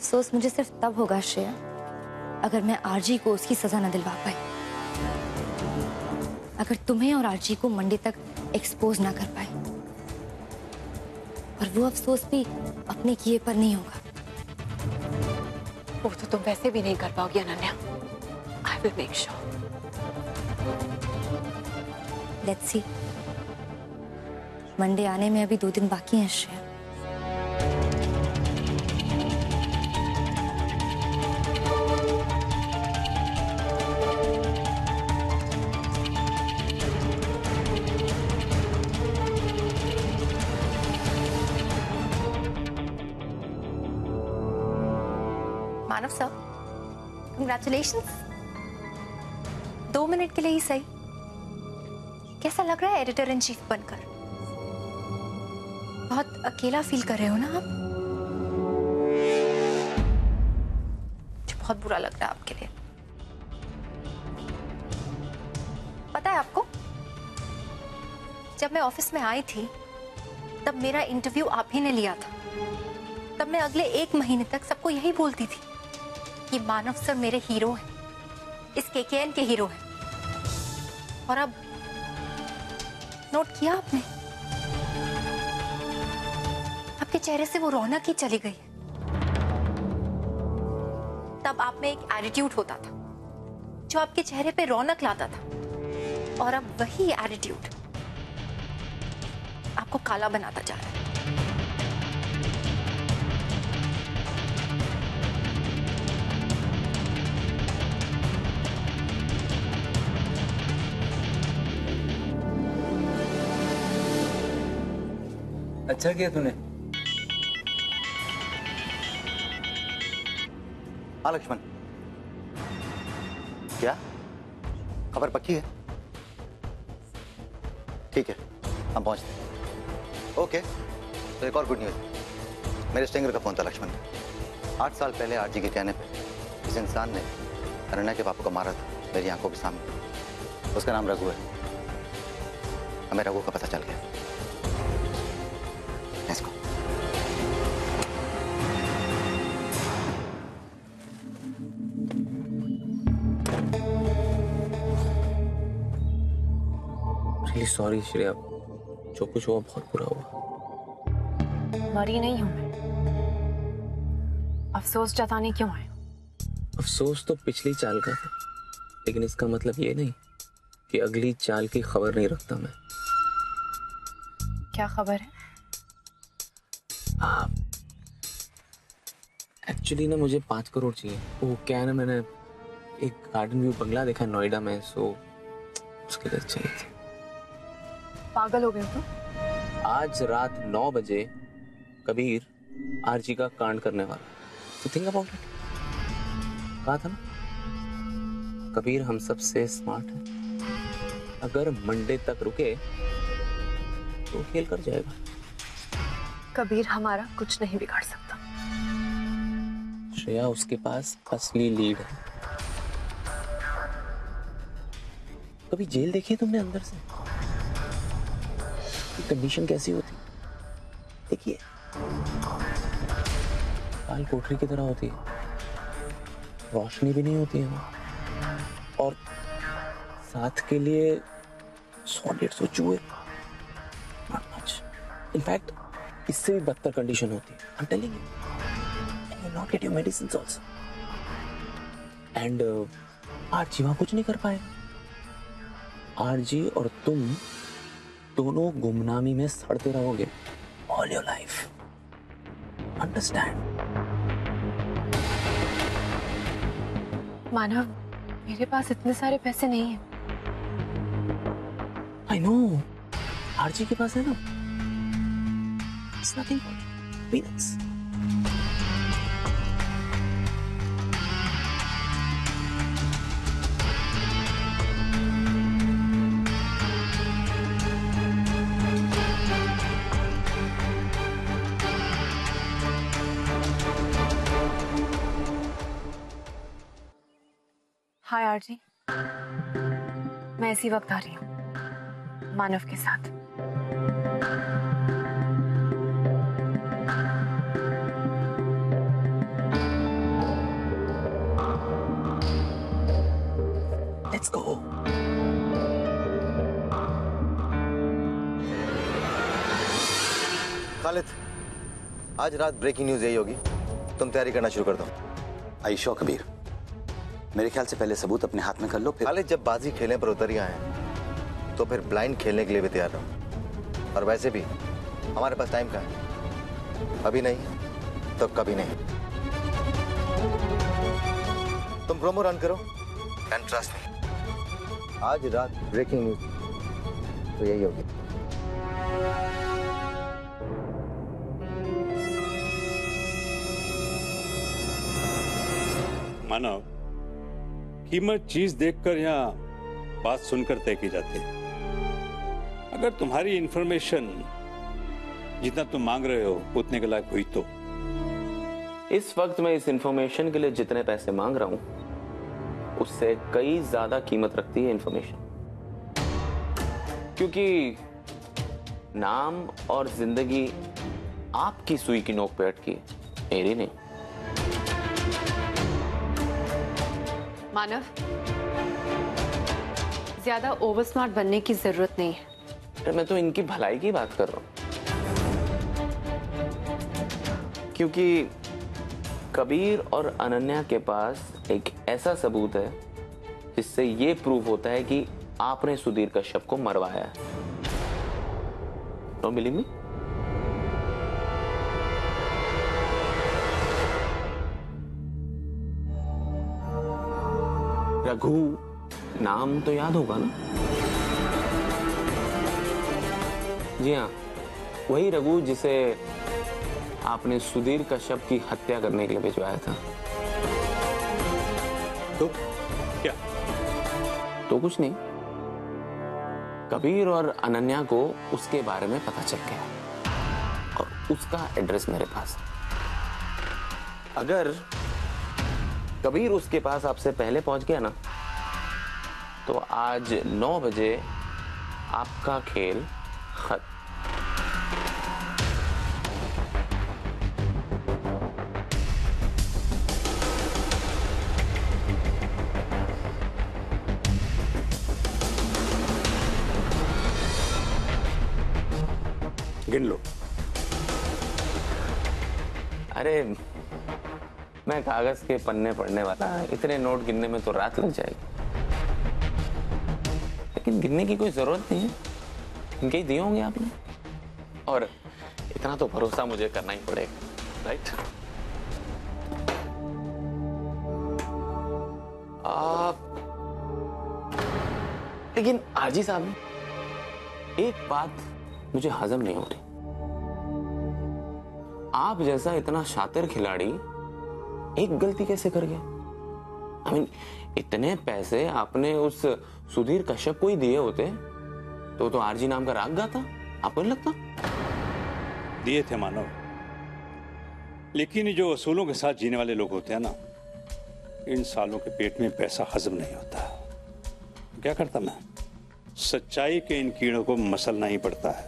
अफसोस मुझे सिर्फ तब होगा श्रेया, अगर मैं आरजी को उसकी सजा न दिलवा पाई, अगर तुम्हें और आरजी को मंडे तक एक्सपोज ना कर पाए। और वो अफसोस भी अपने किए पर नहीं होगा। वो तो तुम वैसे भी नहीं कर पाओगी Ananya. I will make sure. Let's see. Monday आने में अभी 2 दिन बाकी हैं श्रेया। मानव सर, कंग्रेचुलेशंस। 2 मिनट के लिए ही सही। कैसा लग रहा है एडिटर इन चीफ बनकर? बहुत अकेला फील कर रहे हो ना आप? बहुत बुरा लग रहा है आपके लिए। पता है आपको, जब मैं ऑफिस में आई थी तब मेरा इंटरव्यू आप ही ने लिया था। तब मैं अगले 1 महीने तक सबको यही बोलती थी कि मानव सर मेरे हीरो हैं, इस केकेएन के हीरो हैं। और अब नोट किया आपने, आपके चेहरे से वो रौनक ही चली गई है। तब आप में एक एटीट्यूड होता था जो आपके चेहरे पे रौनक लाता था, और अब वही एटीट्यूड आपको काला बनाता जा रहा है। अच्छा किया तूने। हाँ लक्ष्मण, क्या खबर पक्की है? ठीक है, हम पहुंचते हैं। ओके, तो एक और गुड न्यूज। मेरे स्टिंगर का फोन था लक्ष्मण। 8 साल पहले आरजी के कहने पे इस इंसान ने अनन्या के पापा को मारा था, मेरी आंखों के सामने। उसका नाम रघु है। हमें रघु का पता चल गया। Let's go. Really sorry Shreya, जो कुछ हुआ बहुत बुरा हुआ। मरी नहीं हूं मैं। अफसोस जताने क्यों आए? अफसोस तो पिछली चाल का था, लेकिन इसका मतलब ये नहीं कि अगली चाल की खबर नहीं रखता मैं। क्या खबर है? एक्चुअली ना मुझे 5 करोड़ चाहिए। वो क्या है ना, मैंने एक गार्डन व्यू बंगला देखा है नोएडा में, सो उसके लिए चाहिए थे। पागल हो गए तुम? आज रात 9 बजे कबीर आरजी का कांड करने वाला। तो थिंक अबाउट इट। कहा था ना, कबीर हम सब से स्मार्ट है। अगर मंडे तक रुके तो खेल कर जाएगा। कबीर हमारा कुछ नहीं बिगाड़ सकता। श्रेया, उसके पास असली लीड है। कभी जेल देखी है तुमने अंदर से? कंडीशन कैसी होती देखिए, काल कोठरी की तरह होती है। रोशनी भी नहीं होती है वहां, और साथ के लिए 100-150 चूहे। Not much. इनफैक्ट इससे भी बदतर कंडीशन होती है। I am telling you, and you not get your medicine also. And RG वहां कुछ नहीं कर पाएगा। आरजी और तुम दोनों गुमनामी में सड़ते रहोगे ऑल योर लाइफ। अंडरस्टैंड? मानव, मेरे पास इतने सारे पैसे नहीं हैं। आई नो, आरजी के पास है ना। It's nothing for peanuts. Hi RG, मैं इसी वक्त आ रही हूँ मानव के साथ। खालिद, आज रात ब्रेकिंग न्यूज यही होगी, तुम तैयारी करना शुरू कर दो। आयशा कबीर, मेरे ख्याल से पहले सबूत अपने हाथ में कर लो, फिर खालिद जब बाजी खेलने पर उतर ही आए तो फिर ब्लाइंड खेलने के लिए भी तैयार रहो। और वैसे भी हमारे पास टाइम का है, अभी नहीं तो कभी नहीं। तुम प्रोमो रन करो एंड ट्रस्ट मी, आज रात ब्रेकिंग न्यूज तो यही होगी। मानव, कीमत चीज देखकर या बात सुनकर तय की जाती है। अगर तुम्हारी इंफॉर्मेशन जितना तुम मांग रहे हो उतने के लायक हुई तो। इस वक्त मैं इस इंफॉर्मेशन के लिए जितने पैसे मांग रहा हूं उससे कई ज्यादा कीमत रखती है इंफॉर्मेशन, क्योंकि नाम और जिंदगी आपकी सुई की नोक पे अटकी है, मेरी नहीं। मानव, ज्यादा ओवर स्मार्ट बनने की जरूरत नहीं है। अरे मैं तो इनकी भलाई की बात कर रहा हूं, क्योंकि कबीर और अनन्या के पास एक ऐसा सबूत है जिससे ये प्रूव होता है कि आपने सुधीर कश्यप को मरवाया है। Don't believe me? रघु नाम तो याद होगा ना? जी हाँ, वही रघु जिसे आपने सुधीर कश्यप की हत्या करने के लिए भिजवाया था। तो क्या? तो कुछ नहीं, कबीर और अनन्या को उसके बारे में पता चल गया और उसका एड्रेस मेरे पास। अगर कबीर उसके पास आपसे पहले पहुंच गया ना, तो आज 9 बजे आपका खेल खत्म। गिन लो। अरे मैं कागज के पन्ने पढ़ने वाला, इतने नोट गिनने में तो रात लग जाएगी। लेकिन गिनने की कोई जरूरत नहीं है, इनके ही दिए होंगे आपने, और इतना तो भरोसा मुझे करना ही पड़ेगा, राइट? लेकिन आजी साहब, एक बात मुझे हजम नहीं हो रही। आप जैसा इतना शातिर खिलाड़ी एक गलती कैसे कर गया? I mean, इतने पैसे आपने उस सुधीर कश्यप को ही दिए होते तो आरजी नाम का राग गाता, आपको नहीं लगता? दिए थे मानव, लेकिन ये जो असूलों के साथ जीने वाले लोग होते हैं ना, इन सालों के पेट में पैसा हजम नहीं होता। क्या करता मैं? सच्चाई के इन कीड़ों को मसलना ही पड़ता है,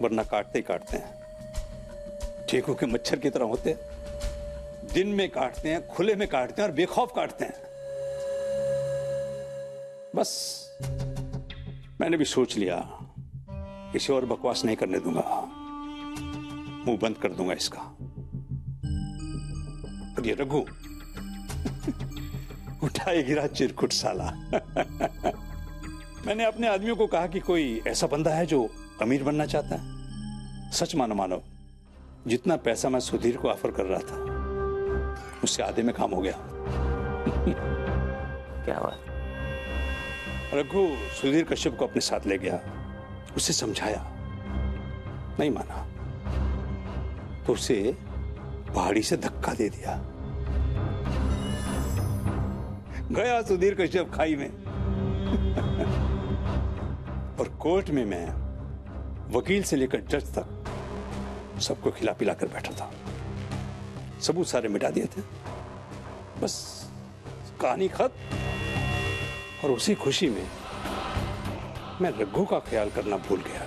वरना काटते ही काटते हैं। चीकू के मच्छर की तरह होते हैं, दिन में काटते हैं, खुले में काटते हैं और बेखौफ काटते हैं। बस मैंने भी सोच लिया, किसी और बकवास नहीं करने दूंगा, मुंह बंद कर दूंगा इसका। और ये रघु उठाए गिरा चिरकुट साला। मैंने अपने आदमियों को कहा कि कोई ऐसा बंदा है जो अमीर बनना चाहता है। सच मानो, जितना पैसा मैं सुधीर को ऑफर कर रहा था उससे आधे में काम हो गया। क्या बात? रघु सुधीर कश्यप को अपने साथ ले गया, उसे समझाया, नहीं माना तो उसे पहाड़ी से धक्का दे दिया। गया सुधीर कश्यप खाई में। और कोर्ट में मैं वकील से लेकर जज तक सबको खिला पिला कर बैठा था, सबूत सारे मिटा दिए थे, बस कहानी खत्म। और उसी खुशी में मैं रघु का ख्याल करना भूल गया।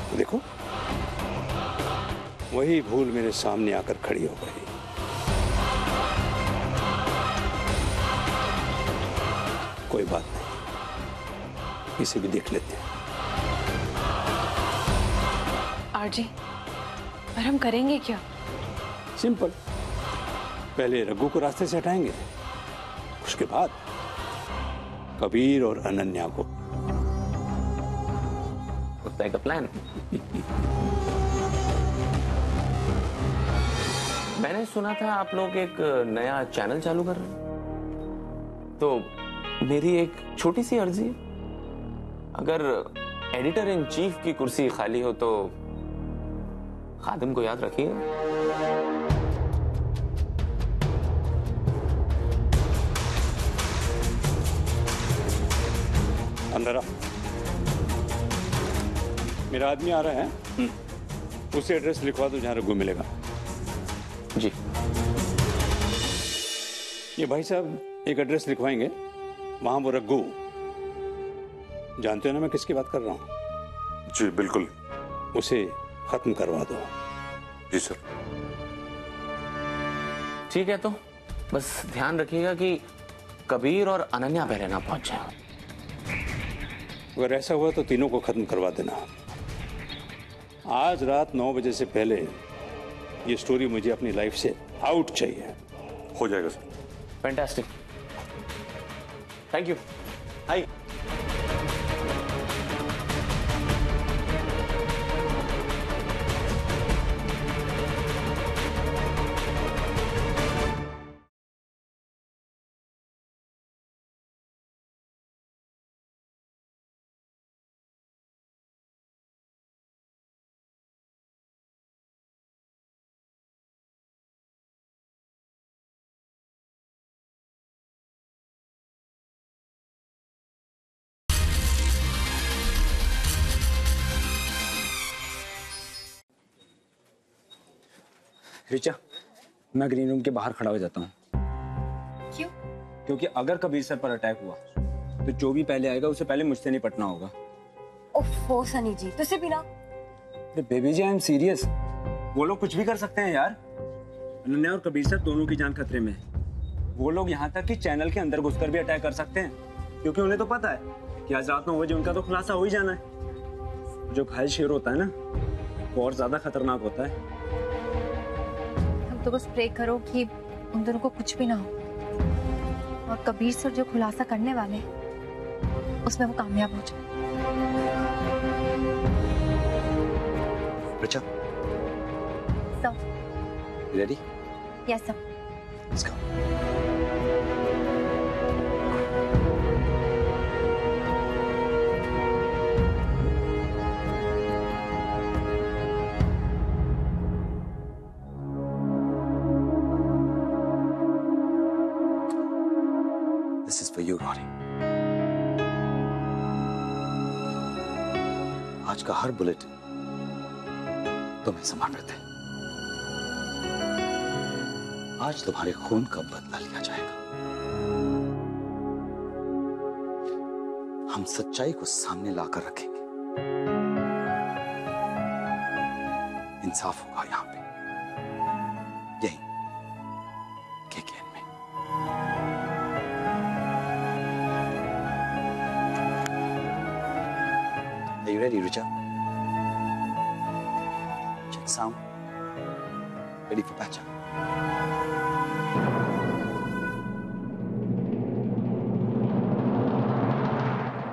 तो देखो, वही भूल मेरे सामने आकर खड़ी हो गई। कोई बात नहीं, इसे भी देख लेते हैं। आरजी, पर हम करेंगे क्या? सिंपल, पहले रघु को रास्ते से हटाएंगे, उसके बाद कबीर और अनन्या को। Like a plan. मैंने सुना था आप लोग एक नया चैनल चालू कर रहे हैं, तो मेरी एक छोटी सी अर्जी है, अगर एडिटर इन चीफ की कुर्सी खाली हो तो खादिम को याद रखिएगा। अंदर आ। मेरा आदमी आ रहा है, उसे एड्रेस लिखवा दो जहां रघु मिलेगा। जी। ये भाई साहब एक एड्रेस लिखवाएंगे, वहां वो रघु, जानते हो ना मैं किसकी बात कर रहा हूं? जी बिल्कुल। उसे खत्म करवा दो। जी सर। ठीक है, तो बस ध्यान रखिएगा कि कबीर और अनन्या पहले ना पहुंच जाए। अगर ऐसा हुआ तो तीनों को खत्म करवा देना। आज रात 9 बजे से पहले ये स्टोरी मुझे अपनी लाइफ से आउट चाहिए। हो जाएगा sir. Fantastic, thank you. Hi. Richa, मैं ग्रीन रूम के बाहर खड़ा हो जाता हूँ। क्यों? क्योंकि अगर कबीर सर पर अटैक हुआ तो जो भी पहले आएगा उसे पहले मुझसे निपटना होगा। ओफो सनी जी, तुझसे भी ना। अरे baby ji, I am serious. वो लोग कुछ भी कर सकते हैं यार। अनन्या और कबीर सर दोनों की जान खतरे में है। वो लोग यहाँ तक कि चैनल के अंदर घुसकर भी अटैक कर सकते हैं, क्योंकि उन्हें तो पता है कि आज रात 9 बजे उनका तो खुलासा हो ही जाना है। जो घायल शेर होता है ना, वो और ज्यादा खतरनाक होता है। तो बस प्रे करो कि उन दोनों को कुछ भी ना हो, और कबीर सर जो खुलासा करने वाले हैं उसमें वो कामयाब हो जाए। Richa, sir. Ready? Yes sir. Let's go. This is for you, Rory. आज का हर बुलेट तुम्हें समर्पित है। आज तुम्हारे खून का बदला लिया जाएगा। हम सच्चाई को सामने लाकर रखेंगे। इंसाफ होगा यहां पे, यही केकेएन में। Are you ready, Richa? Check sound. Ready for patch up.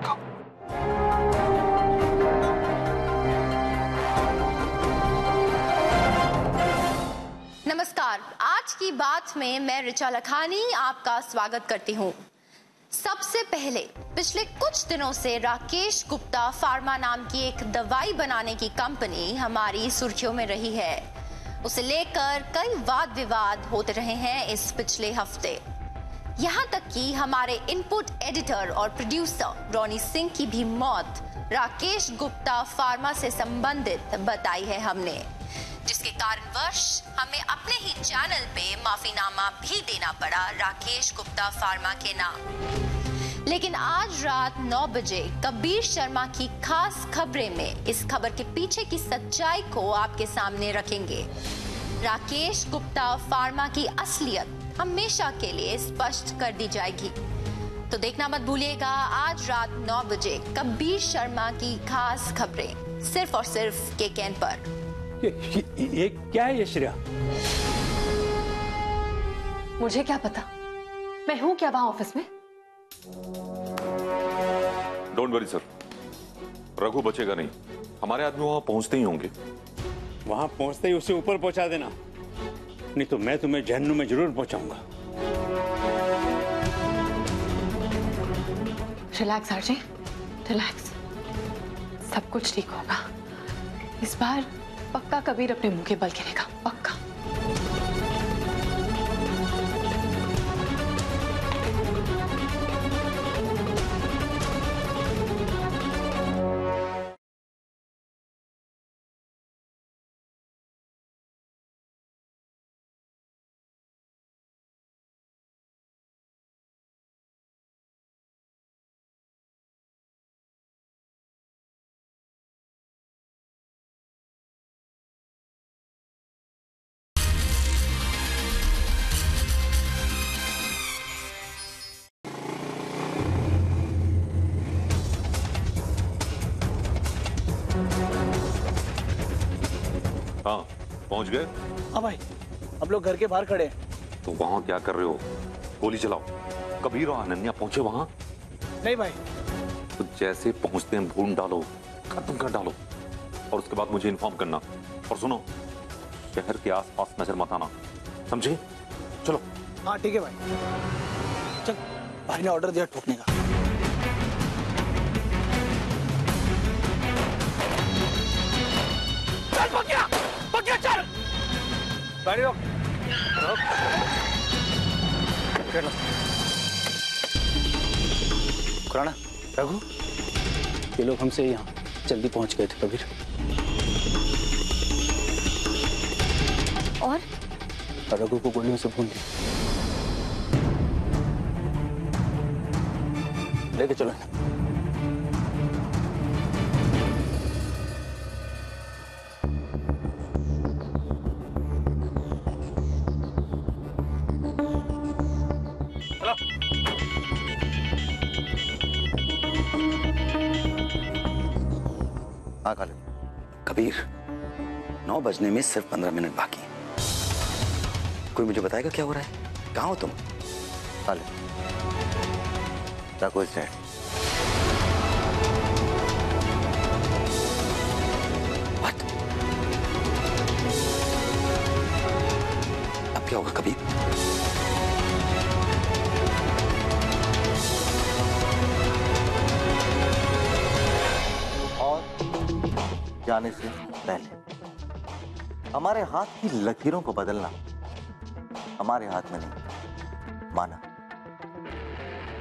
Go. नमस्कार, आज की बात में मैं रिचा लखानी आपका स्वागत करती हूँ। सबसे पहले, पिछले कुछ दिनों से राकेश गुप्ता फार्मा नाम की एक दवाई बनाने की कंपनी हमारी सुर्खियों में रही है। उसे लेकर कई वाद विवाद होते रहे हैं इस पिछले हफ्ते। यहाँ तक कि हमारे इनपुट एडिटर और प्रोड्यूसर रॉनी सिंह की भी मौत राकेश गुप्ता फार्मा से संबंधित बताई है हमने, जिसके कारणवश हमें अपने ही चैनल पे माफीनामा भी देना पड़ा राकेश गुप्ता फार्मा के नाम। लेकिन आज रात 9 बजे कबीर शर्मा की खास खबरें में इस खबर के पीछे की सच्चाई को आपके सामने रखेंगे। राकेश गुप्ता फार्मा की असलियत हमेशा के लिए स्पष्ट कर दी जाएगी। तो देखना मत भूलिएगा आज रात 9 बजे कबीर शर्मा की खास खबरें, सिर्फ और सिर्फ केकेएन पर। ये क्या है ये श्रेया? मुझे क्या पता, मैं हूं क्या वहां ऑफिस में? डोंट वरी सर, रघु बचेगा नहीं। हमारे आदमी वहां पहुंचते ही होंगे। वहां पहुंचते ही उसे ऊपर पहुंचा देना, नहीं तो मैं तुम्हें जहन्नुम में जरूर पहुंचाऊंगा। रिलैक्स आरजे, रिलैक्स, सब कुछ ठीक होगा। इस बार पक्का कबीर अपने मुंह के बल गिरेगा, पक्का। हाँ, पहुंच गए? हाँ भाई, अब लोग घर के बाहर खड़े हैं। तो वहां क्या कर रहे हो? गोली चलाओ। कबीर और अनन्या पहुंचे वहां? नहीं भाई। तो जैसे पहुंचते हैं भून डालो, खत्म कर डालो, और उसके बाद मुझे इन्फॉर्म करना। और सुनो, शहर के आसपास नजर मत आना, समझे? चलो। हाँ ठीक है भाई। चल, भाई ने ऑर्डर दिया ठोकने का। चल पकिया, पकिया चल। गाड़ी रोक। रोक। चलो। खुराना, रघु, ये लोग हमसे यहाँ जल्दी पहुंच गए थे कबीर। और रघु को गोलियों से भून दिया। लेके चलो। हाँ खालिद। कबीर, 9 बजने में सिर्फ 15 मिनट बाकी हैं। कोई मुझे बताएगा क्या हो रहा है? कहाँ हो तुम? Khalid, Raghu is dead. What? अब क्या होगा कबीर? और जाने से पहले हमारे हाथ की लकीरों को बदलना हमारे हाथ में नहीं, माना।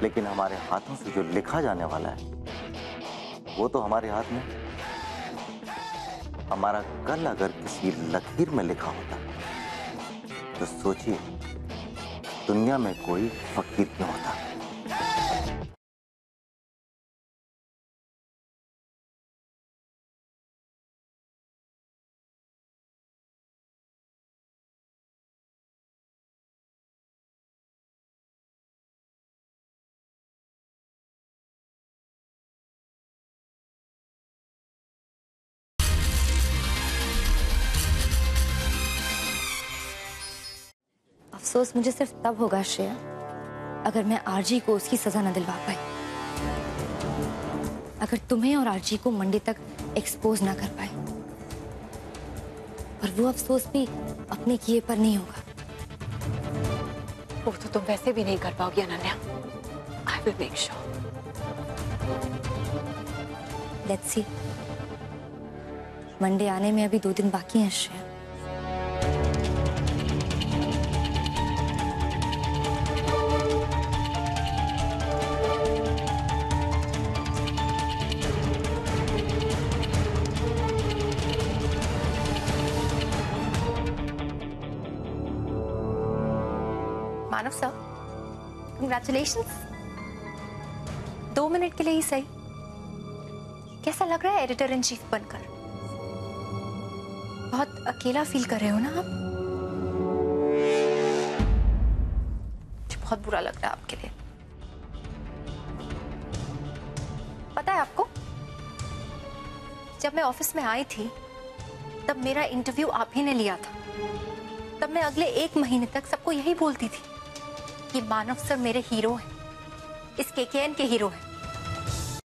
लेकिन हमारे हाथों से जो लिखा जाने वाला है वो तो हमारे हाथ में। हमारा कल अगर किसी लकीर में लिखा होता तो सोचिए दुनिया में कोई फकीर क्यों होता। अफसोस मुझे सिर्फ तब होगा श्रेया, अगर मैं आरजी को उसकी सजा न दिलवा पाई, अगर तुम्हें और आरजी को मंडे तक एक्सपोज ना कर पाए। और वो अफसोस भी अपने किए पर नहीं होगा। वो तो तुम वैसे भी नहीं कर पाओगी Ananya. I will make sure. Let's see. Monday आने में अभी 2 दिन बाकी हैं श्रेया। मानव सर, कंग्रेचुलेशंस। 2 मिनट के लिए ही सही। कैसा लग रहा है एडिटर इन चीफ बनकर? बहुत अकेला फील कर रहे हो ना आप? बहुत बुरा लग रहा है आपके लिए। पता है आपको, जब मैं ऑफिस में आई थी तब मेरा इंटरव्यू आप ही ने लिया था। तब मैं अगले 1 महीने तक सबको यही बोलती थी कि मानव सर मेरे हीरो हैं, इस केकेएन के हीरो हैं।